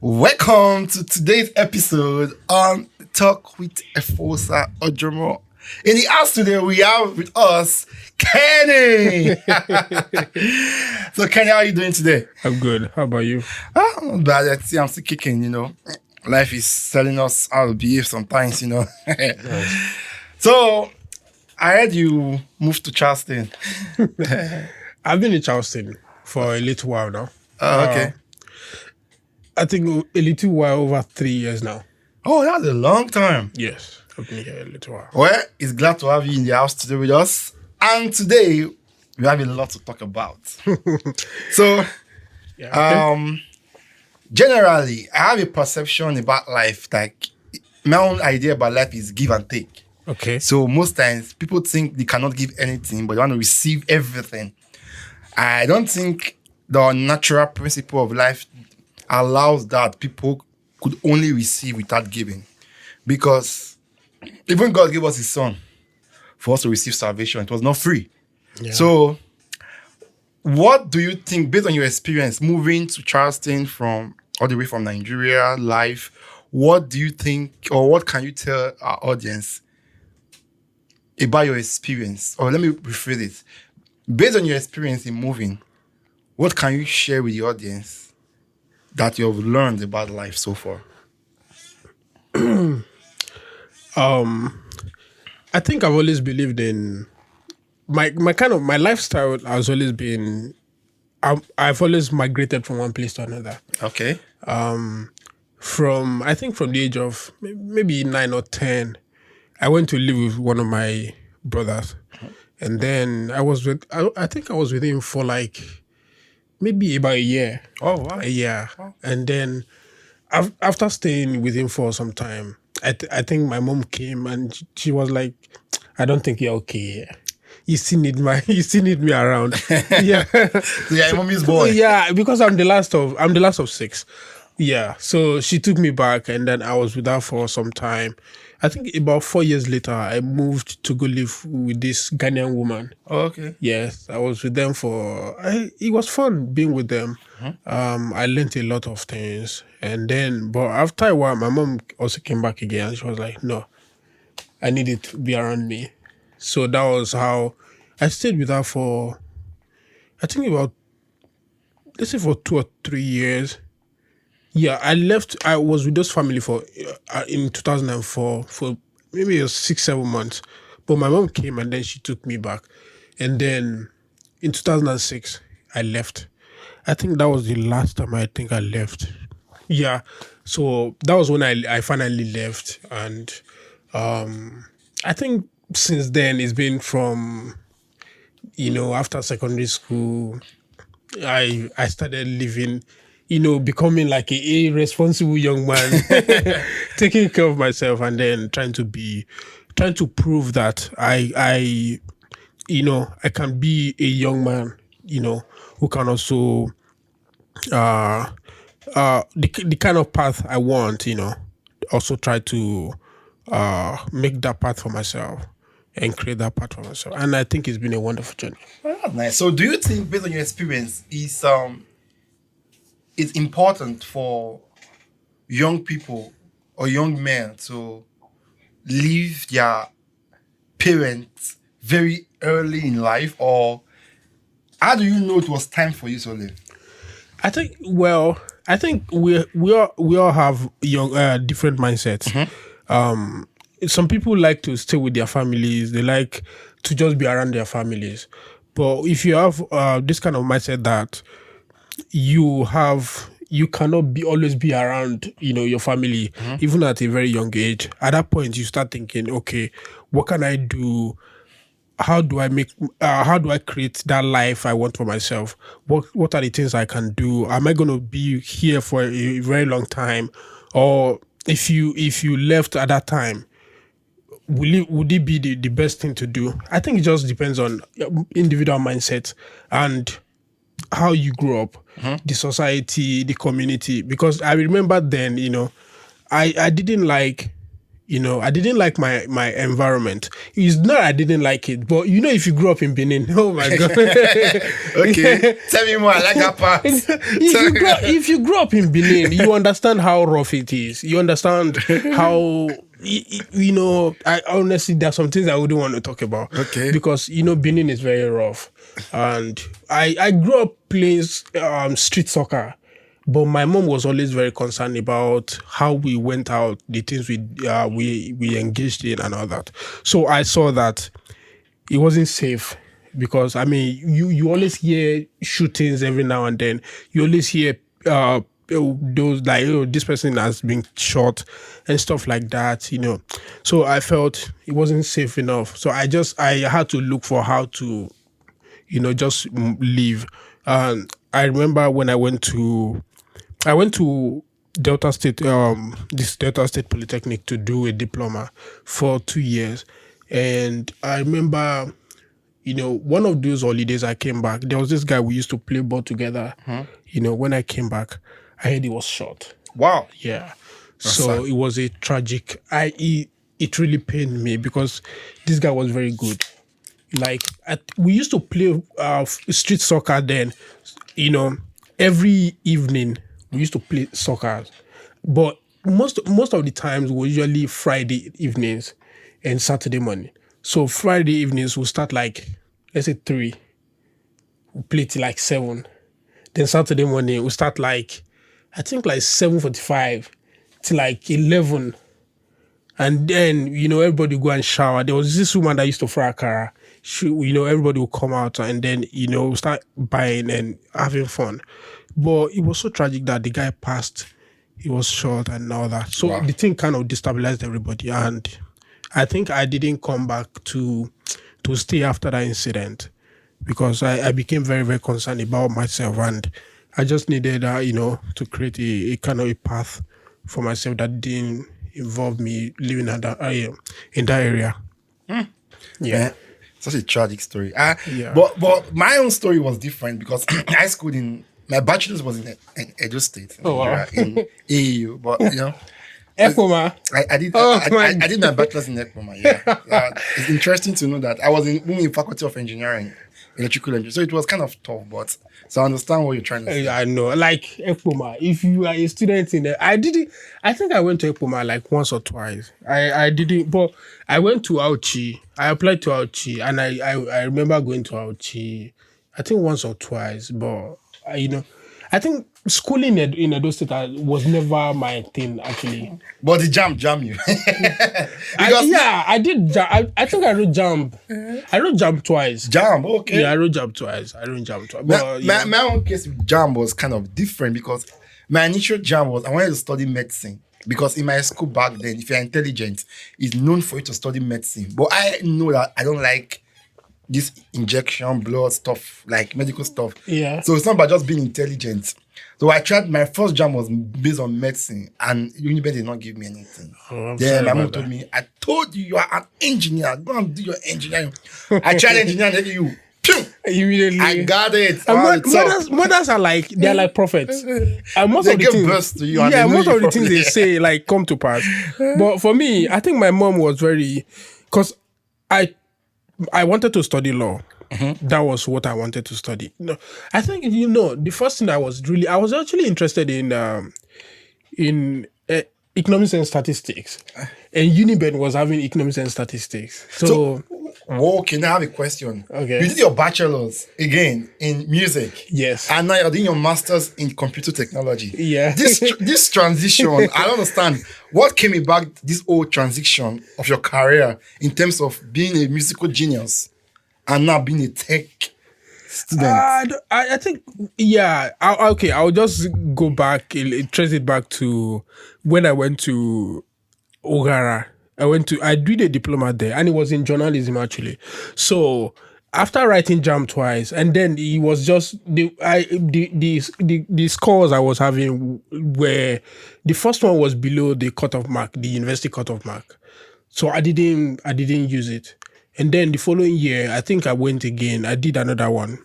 Welcome to today's episode on Talk with Efosa Ojomo. In the house today, we have with us Kenny. So, Kenny, how are you doing today? I'm good. How about you? Not bad. I see I'm still kicking. Life is telling us how to behave sometimes. Nice. So, I heard you moved to Charleston. I've been in Charleston for a little while now. Oh, okay. I think a little while, over 3 years now. Oh, that's a long time. Yes, I've been here a little while. Well, it's glad to have you in the house today with us. And today, we have a lot to talk about. So, Yeah, generally, I have a perception about life. Like, my own idea about life is give and take. okay. So, most times, people think they cannot give anything, but they want to receive everything. I don't think the natural principle of life allows that people could only receive without giving. Because even God gave us his son for us to receive salvation. It was not free. Yeah. So, what do you think, based on your experience moving to Charleston from all the way from Nigeria, life, what do you think, or what can you tell our audience about your experience? Or let me rephrase it. Based on your experience in moving, what can you share with the audience that you have learned about life so far? I think I've always believed in my lifestyle has always been. I've always migrated from one place to another. Okay. From the age of maybe 9 or 10, I went to live with one of my brothers, and then I think I was with him for like maybe about a year. Oh, wow. A year. And then after staying with him for some time, I think my mom came and she was like, "I don't think you're okay here. You still need me around." Yeah. So you're a mommy's boy. Yeah, because I'm the last of six. Yeah. So she took me back, and then I was with her for some time. I think about 4 years later, I moved to go live with this Ghanaian woman. Oh, okay. Yes, I was with them it was fun being with them. I learned a lot of things. And then, but after a while, my mom also came back again. She was like, "No, I need it to be around me." So that was how I stayed with her for, I think about, let's say for 2 or 3 years. Yeah, I was with those family for, in 2004 for maybe 6, 7 months. But my mom came and then she took me back. And then in 2006, I left. I think that was the last time I think I left. Yeah. So that was when I finally left. And I think since then it's been from, after secondary school, I started living, becoming like a responsible young man, taking care of myself, and then trying to prove that I can be a young man, who can also the kind of path I want, also try to make that path for myself and create that path for myself. And I think it's been a wonderful journey. Well, that's nice. So, do you think, based on your experience, it's important for young people or young men to leave their parents very early in life, or how do you know it was time for you to leave? I think we all have young different mindsets. Some people like to stay with their families. They like to just be around their families. But if you have this kind of mindset that you cannot always be around, your family, even at a very young age. At that point, you start thinking, okay, what can I do? How do I create that life I want for myself? What are the things I can do? Am I going to be here for a very long time? Or if you left at that time, would it be the best thing to do? I think it just depends on individual mindset and how you grew up, the society, the community. Because I remember then, I didn't like, I didn't like my environment. It's not I didn't like it, but if you grew up in Benin, oh my god. Okay, tell me more. I like that part. If you grow up in Benin, you understand how rough it is. You understand how I honestly, there's some things I wouldn't want to talk about. Okay. Because Benin is very rough, and I grew up playing street soccer. But my mom was always very concerned about how we went out, the things we engaged in, and all that. So I saw that it wasn't safe because you always hear shootings every now and then. You always hear those like this person has been shot and stuff like that. So I felt it wasn't safe enough. So I had to look for how to just leave. And I remember when I went to Delta State, this Delta State Polytechnic to do a diploma for 2 years. And I remember, one of those holidays I came back, there was this guy we used to play ball together. When I came back, I heard he was shot. Wow. Yeah. That's So sad. it was a tragic, it really pained me because this guy was very good. Like we used to play street soccer then, every evening we used to play soccer, but most of the times were usually Friday evenings and Saturday morning. So Friday evenings we'll start like, let's say 3, we play till like 7. Then Saturday morning we'll start like, I think like 7:45 till like 11. And then, everybody go and shower. There was this woman that used to fry akara. Everybody would come out and then, start buying and having fun. But it was so tragic that the guy passed. He was shot and all that. So Wow. the thing kind of destabilized everybody. And I think I didn't come back to stay after that incident because I became very, very concerned about myself. And I just needed, to create a kind of a path for myself that didn't involve me living in that area. Yeah. Such a tragic story. Yeah. But my own story was different because I schooled in my bachelor's was in Edo State, in Oh, wow. Nigeria, in AU. But Ekpoma. I did Oh, I my did my bachelor's in Ekpoma. Yeah, it's interesting to know that I was in Faculty of Engineering, electrical engineering. So it was kind of tough, but so I understand what you're trying to say. I know, like Ekpoma. If you are a student in there, I think I went to Ekpoma like once or twice. I didn't, but I went to Auchi. I applied to Auchi, and I remember going to Auchi. I think once or twice, but I think schooling in Edo State was never my thing actually. But the jam you. Because I did. I think I wrote jump. I wrote jump twice. jam, okay. Yeah, I wrote jump twice. But, My own case with jam was kind of different because my initial jam was I wanted to study medicine. Because in my school back then, if you're intelligent, it's known for you to study medicine. But I know that I don't like this injection, blood stuff, like medical stuff. Yeah. So it's not about just being intelligent. So I tried, my first jam was based on medicine, and Uniben did not give me anything. I'm Then sorry my mom about told that. me, I told you are an engineer. Go and do your engineering. I tried engineering, and you, pew, Immediately. I got it. And All itself. mothers are like, they're like prophets. And most They of the give things, birth to you and yeah, they know most you of the things they properly. say like come to pass. But for me, I think my mom was very, because I wanted to study law. That was what I wanted to study. No, I think the first thing I was actually interested in economics and statistics, and Uniben was having economics and statistics. So Whoa, can I have a question? Okay. You did your bachelor's again in music. Yes. And now you're doing your master's in computer technology. Yeah. This transition, I don't understand. What came about this whole transition of your career in terms of being a musical genius and now being a tech student? I think, yeah. I'll just go back, trace it back to when I went to Ogara. I did a diploma there, and it was in journalism actually. So after writing jam twice, and then it was just the scores I was having were, the first one was below the cutoff mark, the university cutoff mark. So I didn't use it. And then the following year, I think I went again. I did another one.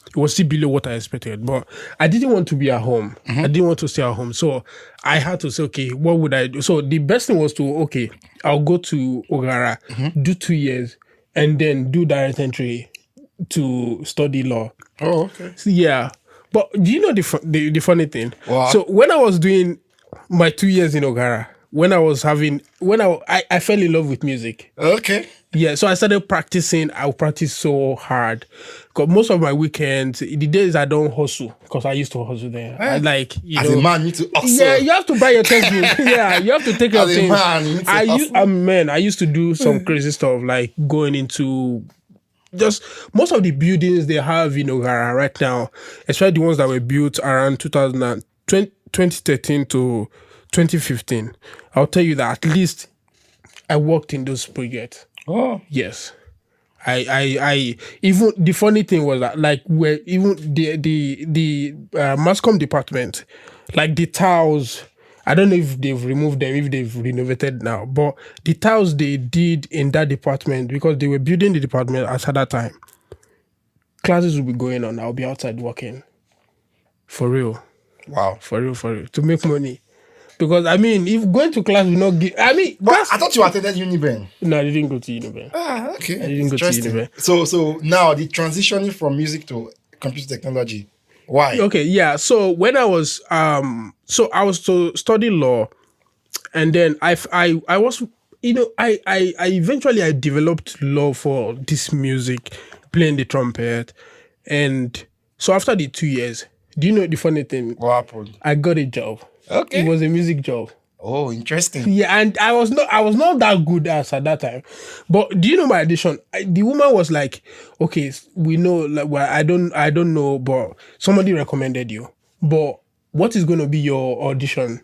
It was still below what I expected, but I didn't want to be at home. I didn't want to stay at home. So I had to say, okay, what would I do? So the best thing was to, okay, I'll go to Ogara, do 2 years, and then do direct entry to study law. Oh, okay. So, yeah. But do you know the funny thing? What? So when I was doing my 2 years in Ogara, I fell in love with music. Okay. Yeah, so I started practicing. I would practice so hard. Because most of my weekends, the days I don't hustle, because I used to hustle there. I like, As a man, you need to hustle. yeah, you have to buy your textbook. Yeah, you have to take your As a things. man, you need to hustle. Man, I used to do some crazy stuff, like going into just most of the buildings they have in Ogara right now, especially the ones that were built around 2013 to 2015. I'll tell you that at least I worked in those projects. Oh. Yes. I even the funny thing was that like where even the mass comm department, like the tiles, I don't know if they've removed them, if they've renovated now, but the tiles they did in that department, because they were building the department at that time, classes will be going on. I'll be outside working. For real. Wow. For real, to make money. Because I mean, if going to class will not give, I mean, But I thought you attended Uniben. no, I didn't go to Uniben. Ah, okay. I didn't go to Interesting. Uniben. So now the transitioning from music to computer technology. Why? Okay, yeah. So when I was to study law, and then I was, I eventually I developed love for this music, playing the trumpet, and so after the 2 years, do you know the funny thing? What happened? I got a job. Okay. It was a music job. Oh, interesting. Yeah, and I was not that good as at that time. But do you know my audition? The woman was like, "Okay, we know. Like, well, I don't know, but somebody recommended you. But what is going to be your audition?"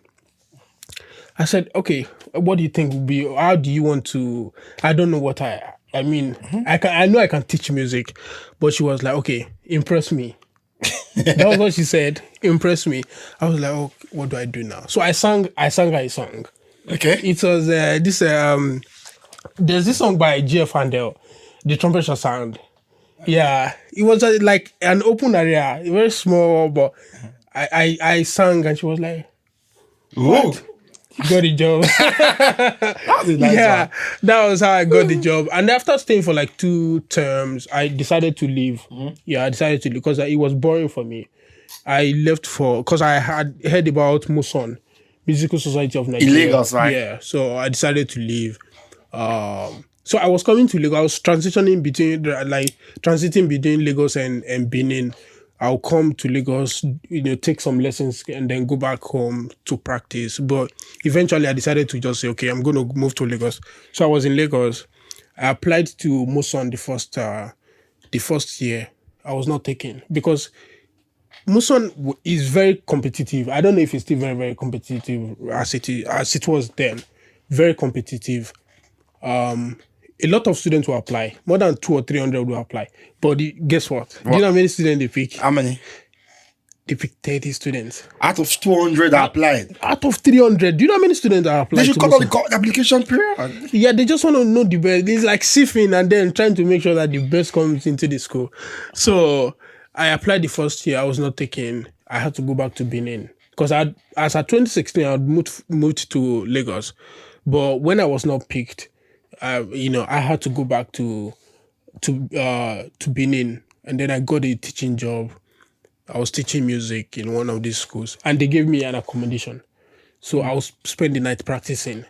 I said, "Okay, what do you think would be? How do you want to? I don't know what I mean. I know I can teach music, but she was like, okay, impress me." That was what she said. Impress me. I was like, oh, what do I do now? So I sang her a song. Okay. It was there's this song by GF Handel, The Trumpet Sound. Yeah, it was like an open area, very small, but I sang and she was like, Ooh. got the job. That's a nice Yeah, one. that was how I got the job. And after staying for like 2 terms, I decided to leave. Yeah, I decided to leave because it was boring for me. I left because I had heard about Muson, Musical Society of Nigeria. Lagos, right? Yeah, so I decided to leave. So I was coming to Lagos. I was transitioning between Lagos and Benin. I'll come to Lagos, take some lessons and then go back home to practice. But eventually I decided to just say, okay, I'm going to move to Lagos. So I was in Lagos. I applied to Muson the first year. I was not taken because Muson is very competitive. I don't know if it's still very, very competitive as it was then. Very competitive. A lot of students will apply. More than 200 or 300 will apply. But guess what? Do you know how many students they pick? How many? They pick 30 students. Out of 200 that applied. Out of 300. Do you know how many students that applied? They should to cut off Muson? the application period. Yeah, they just want to know the best. It's like sifting and then trying to make sure that the best comes into the school. So I applied the first year. I was not taken. I had to go back to Benin. Because as at 2016, I had moved to Lagos. But when I was not picked, I had to go back to Benin, and then I got a teaching job. I was teaching music in one of these schools, and they gave me an accommodation, so I was spend the night practicing.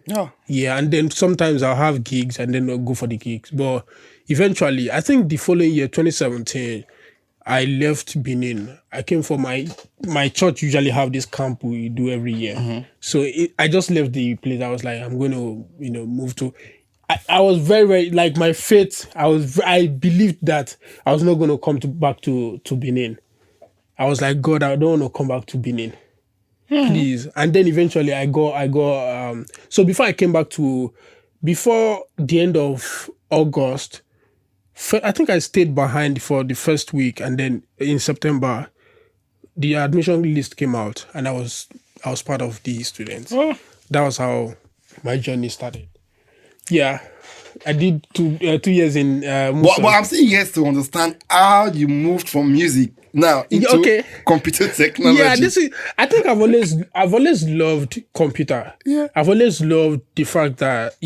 Yeah. Yeah, and then sometimes I'll have gigs, and then I'll go for the gigs. But eventually, I think the following year, 2017, I left Benin. I came for my church usually have this camp we do every year. So I just left the place. I was like, I'm going to, move to. I was very, very like my faith. I believed that I was not going to come back to Benin. I was like, God, I don't want to come back to Benin, please. And then eventually I go. So before I came back before the end of August. I think I stayed behind for the first week, and then in September, the admission list came out, and I was part of the students. Oh. That was how my journey started. Yeah, I did 2 years in But Muson. I'm saying yes to understand how you moved from music now Yeah, into okay. computer Yeah, technology. this is. I think I've always loved computer. Yeah. I've always loved the fact that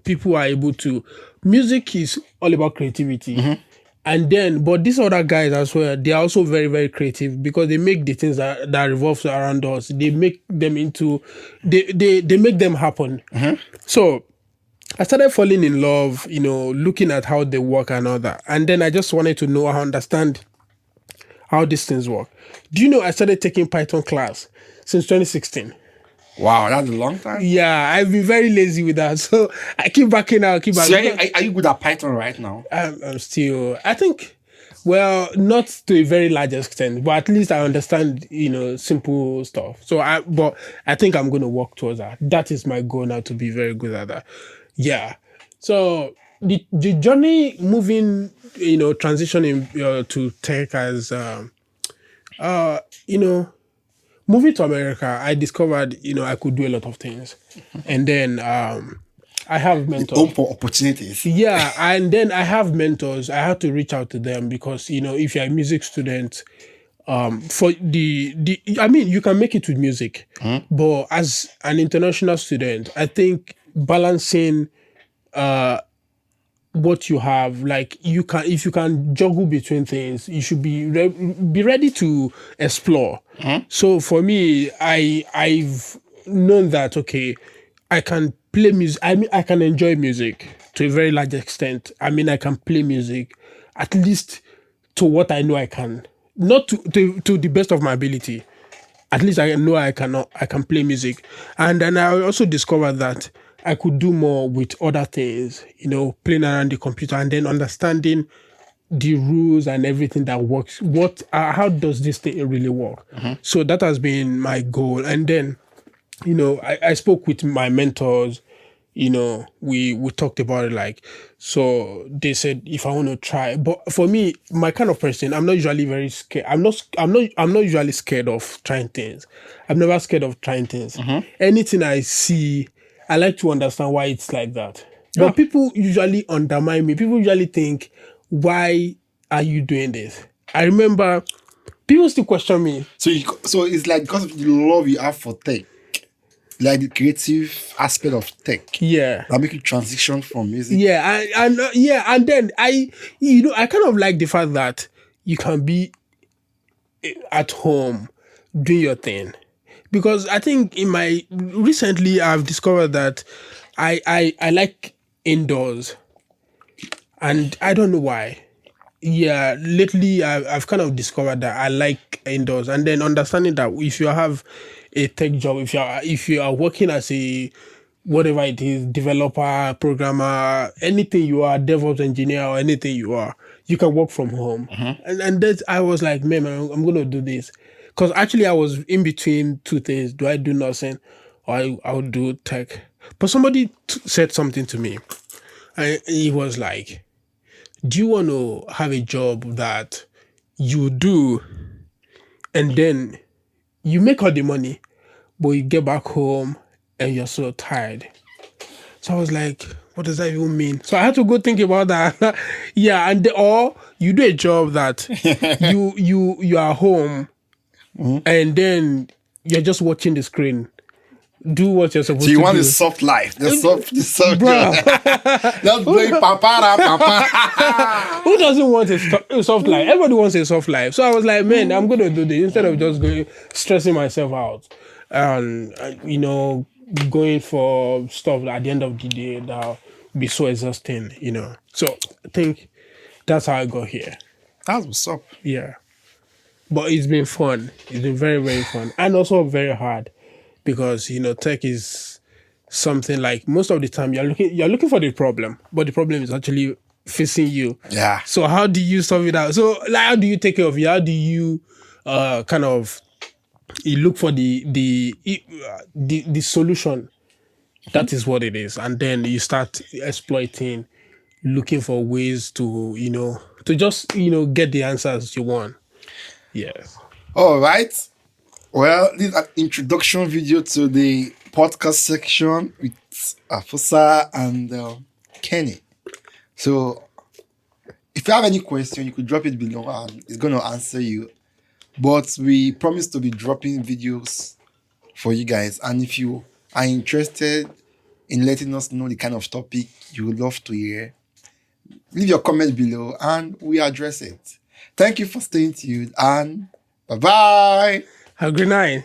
people are able to. Music is all about creativity, and then but these other guys as well, they are also very very creative because they make the things that revolves around us. They make them into. They make them happen. So I started falling in love, looking at how they work and all that. And then I just wanted to know, understand how these things work. Do you know I started taking Python class since 2016? Wow, that's a long time. Yeah, I've been very lazy with that. So I keep backing out, keep back. So are you good at Python right now? I'm still, I think, well, not to a very large extent, but at least I understand, simple stuff. But I think I'm going to work towards that. That is my goal now, to be very good at that. Yeah. So the journey moving, transitioning to tech as, you know, moving to America, I discovered, I could do a lot of things. And then I have The home mentors. for opportunities. Yeah, and then I have mentors. I had to reach out to them because if you're a music student, for the I mean you can make it with music, but as an international student, I think balancing what you have, like you can, if you can juggle between things, you should be ready to explore. So for me, I've known that okay, I can play music. I mean, I can enjoy music to a very large extent. I mean, I can play music at least to what I know I can, not to the best of my ability. At least I know I can play music. And then I also discovered that I could do more with other things, playing around the computer and then understanding the rules and everything that works. How does this thing really work? So that has been my goal. And then, I spoke with my mentors, we talked about it, like, so they said if I want to try. But for me, my kind of person, I'm not usually very scared. I'm not usually scared of trying things. I'm never scared of trying things. Anything I see, I like to understand why it's like that. Yeah. But people usually undermine me. People usually think, why are you doing this? I remember people still question me. So it's like because of the love you have for tech, like the creative aspect of tech, Yeah. that make you transition from music. Yeah, yeah, and then I kind of like the fact that you can be at home doing your thing, because I think in my recently I've discovered that I like indoors, and I don't know why. Yeah, lately I've kind of discovered that I like indoors, and then understanding that if you have a tech job, if you are working as a whatever it is, developer, programmer, anything you are, DevOps engineer or anything you are, you can work from home. And that I was like, man, I'm gonna do this. Because actually I was in between two things. Do I do nothing or I'll do tech? But somebody said something to me. And he was like, do you want to have a job that you do and then you make all the money, but you get back home and you're so tired? So I was like, what does that even mean? So I had to go think about that. Yeah, or you do a job that you are home and then you're just watching the screen. Do what you're supposed So you to want do. the soft life, the soft Bruh. Not playing papara, papa. Who doesn't want a soft life? Everybody wants a soft life. So I was like, man, I'm going to do this instead of just going stressing myself out and, going for stuff that at the end of the day that'll be so exhausting. So I think that's how I got here. That's what's up. Yeah. But it's been fun. It's been very, very fun. And also very hard because, tech is something like most of the time you're looking for the problem, but the problem is actually facing you. Yeah. So how do you solve it out? So like, how do you take care of it? How do you kind of you look for the solution? That is what it is, and then you start exploiting, looking for ways to to just get the answers you want. Yes. All right. Well, this is an introduction video to the podcast section with Afusa and Kenny. So if you have any question, you could drop it below and it's going to answer you. But we promise to be dropping videos for you guys. And if you are interested in letting us know the kind of topic you would love to hear, leave your comment below and we address it. Thank you for staying tuned and bye bye. Have a good night.